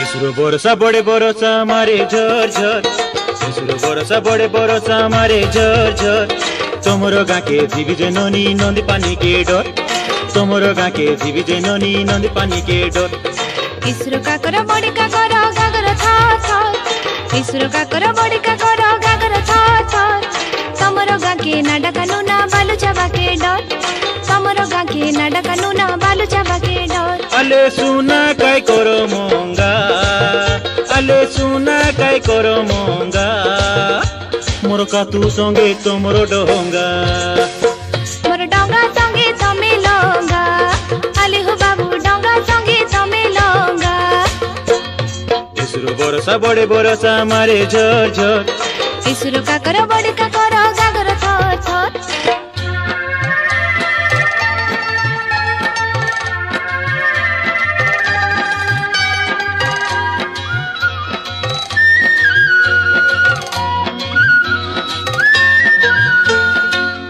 इसरो बरसा बड़े बरसा मारे झर झर, इसरो बरसा बड़े बरसा मारे झर झर। तोमर गाँ के जीवी जे ननी नंदी पानी के डर, तोमर गाँ के जीवी जे ननी नंदी पानी के डर। इसरो काकर बड़ी काकर गागर थार थार, इसरो काकर बड़ी काकर गागर थार थार। तमरो गाँ के नाडा कानूना बालू चाबा के डर, तमरो गाँ के नाडा कानूना बालू चाबा के डर। अले सुना काय करो मोंगा, अले सुना काय करो मोंगा। मोर कातू संगे तोमर डोंगा, मोर डोंगा संगे तमे लोंगा। अले हो बाबू डोंगा संगे तमे लोंगा। इसरो बरसा बड़े बरसा मारे झर झर, इसरो काकर बड़ी काकर गागर थार थार।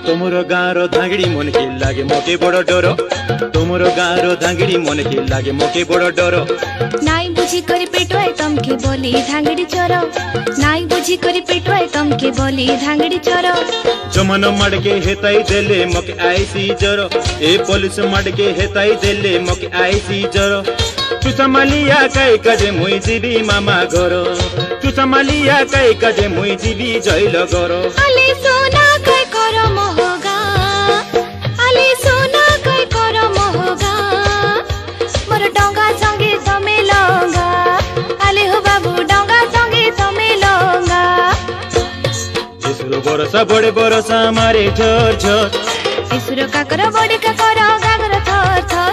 तोमर गाँर धांगड़ी मन के लागे मोके बड़ डर, तोमर गाँर धांगड़ी मन के लागे मोके बड़ डर। नाई बुझी करी पेटवाए तमके बोली धांगड़ी चोर, नाई बुझी करी पेटवाए तमके बोली धांगड़ी चोर। जमन मडके हेताई देले मके आईसी जर, ए पुलिस मडके हेताई देले मके आईसी जर। तू संभालिया काई कजे मुई जीवी मामा घर, तू संभालिया काई कजे मुई जीवी जैल घर। अले सोना काय करो मोहगा, अले सोना काय करो मोहगा। मोर डोंगा संगे तमे लोंगा, अले हो बाबू डोंगा संगे तमे लोंगा। इसरो बरसा बड़े बरसा मारे झर झर, इसरो काकर बड़ी काकर गागर थार थार।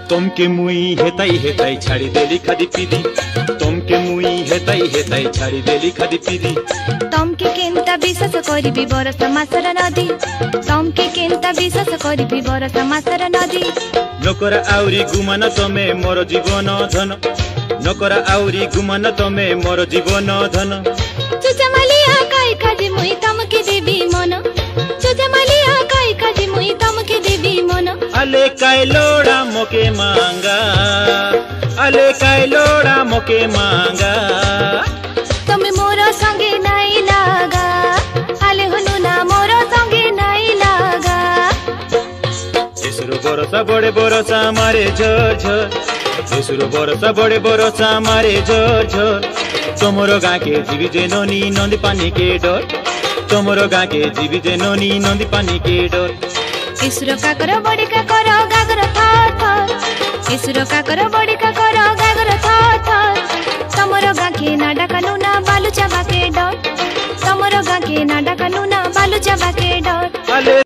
तमके मुई हेताई हेताई छाड़ी देली खादी पीदी, तमके मुई हेताई हेताई छाड़ी देली खादी पीदी। तमके केनता विश्वास करिबी बरस मासर नदी, तमके केनता विश्वास करिबी बरस मासर नदी। नकर आउरी गुमान तमे मोर जीवन धन, नकर आउरी गुमान तमे मोर जीवन धन। चुचमालिया काई काजी मुई तमके देबी मन, चुचमालिया काई काजी मुई तमके देबी मन। अले काय लोड़ा मोके मांगा, अले काय लोड़ा मोके मांगा। तमे मोर संगे नाई लागा, अले हुनु ना मोर संगे नाई लागा। इसरो बरसा बड़े बरसा मारे झर झर, इसरो बरसा बड़े बरसा मारे झर झर। तोमर गाँ के जीवी जे ननी नंदी पानी के डर, तोमर गाँ के जीवी जे ननी नंदी पानी के डर। इसरो काकर बड़ी काकर गागर थार थार, इसरो काकर बड़ी काकर गागर थार थार। तमरो गाँ के नाडा कानूना बालू चाबा के डर, तमरो गाँ के नाडा कानूना बालू चाबा के डर।